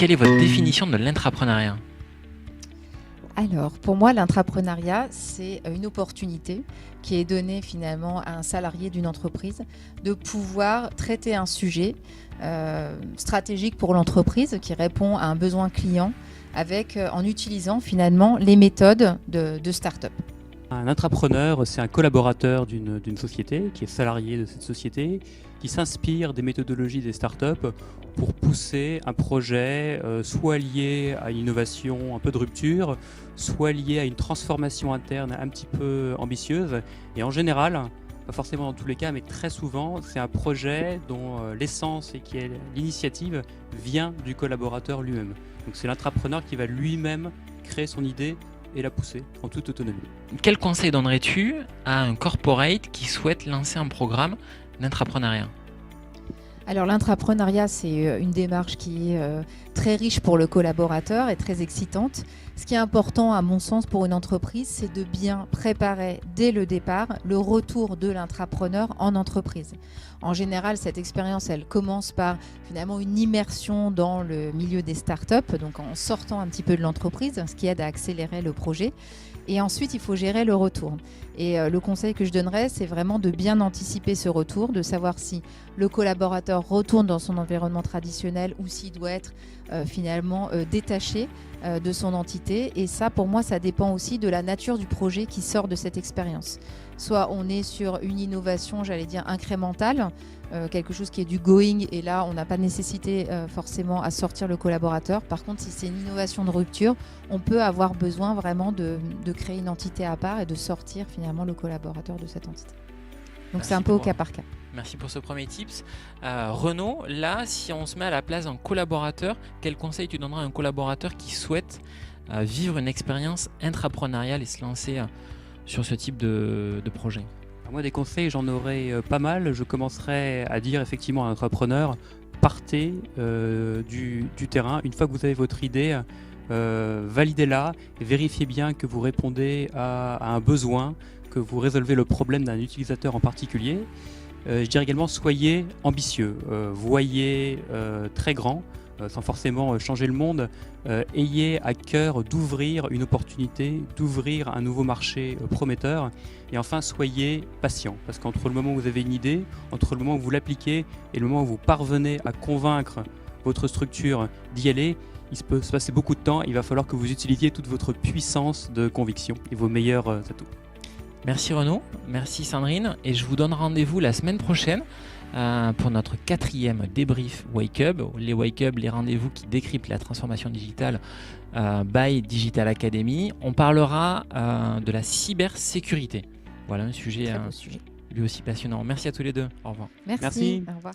quelle est votre définition de l'intrapreneuriat ? Alors, pour moi, l'intrapreneuriat, c'est une opportunité qui est donnée finalement à un salarié d'une entreprise de pouvoir traiter un sujet stratégique pour l'entreprise qui répond à un besoin client en utilisant finalement les méthodes de start-up. Un intrapreneur, c'est un collaborateur d'une société qui est salarié de cette société, qui s'inspire des méthodologies des startups pour pousser un projet soit lié à une innovation un peu de rupture, soit lié à une transformation interne un petit peu ambitieuse. Et en général, pas forcément dans tous les cas, mais très souvent, c'est un projet dont l'essence et qui est l'initiative vient du collaborateur lui-même. Donc c'est l'intrapreneur qui va lui-même créer son idée et la pousser en toute autonomie. Quel conseil donnerais-tu à un corporate qui souhaite lancer un programme d'intrapreneuriat ? Alors l'intrapreneuriat, c'est une démarche qui est très riche pour le collaborateur et très excitante. Ce qui est important à mon sens pour une entreprise, c'est de bien préparer dès le départ le retour de l'intrapreneur en entreprise. En général, cette expérience, elle commence par finalement une immersion dans le milieu des startups, donc en sortant un petit peu de l'entreprise, ce qui aide à accélérer le projet. Et ensuite, il faut gérer le retour. Et le conseil que je donnerais, c'est vraiment de bien anticiper ce retour, de savoir si le collaborateur retourne dans son environnement traditionnel ou s'il doit être finalement détaché de son entité. Et ça, pour moi, ça dépend aussi de la nature du projet qui sort de cette expérience. Soit on est sur une innovation, j'allais dire, incrémentale, quelque chose qui est du going, et là, on n'a pas nécessité forcément à sortir le collaborateur. Par contre, si c'est une innovation de rupture, on peut avoir besoin vraiment de créer une entité à part et de sortir finalement le collaborateur de cette entité. Donc c'est un peu au cas par cas. Merci pour ce premier tips. Renaud, là, si on se met à la place d'un collaborateur, quel conseil tu donneras à un collaborateur qui souhaite vivre une expérience intrapreneuriale et se lancer sur ce type de projet ? Moi, des conseils, j'en aurais pas mal. Je commencerai à dire effectivement à un entrepreneur, partez du terrain. Une fois que vous avez votre idée, validez-la et vérifiez bien que vous répondez à un besoin, que vous résolvez le problème d'un utilisateur en particulier. Je dirais également, soyez ambitieux, voyez très grand, sans forcément changer le monde. Ayez à cœur d'ouvrir une opportunité, d'ouvrir un nouveau marché prometteur. Et enfin, soyez patient, parce qu'entre le moment où vous avez une idée, entre le moment où vous l'appliquez et le moment où vous parvenez à convaincre votre structure d'y aller, il peut se passer beaucoup de temps. Il va falloir que vous utilisiez toute votre puissance de conviction et vos meilleurs atouts. Merci Renaud, merci Sandrine, et je vous donne rendez-vous la semaine prochaine pour notre 4e débrief Wake Up. Les Wake Up, les rendez-vous qui décryptent la transformation digitale by Digital Academy. On parlera de la cybersécurité. Voilà un sujet, Très beau sujet. lui aussi passionnant. Merci à tous les deux. Au revoir. Merci. Au revoir.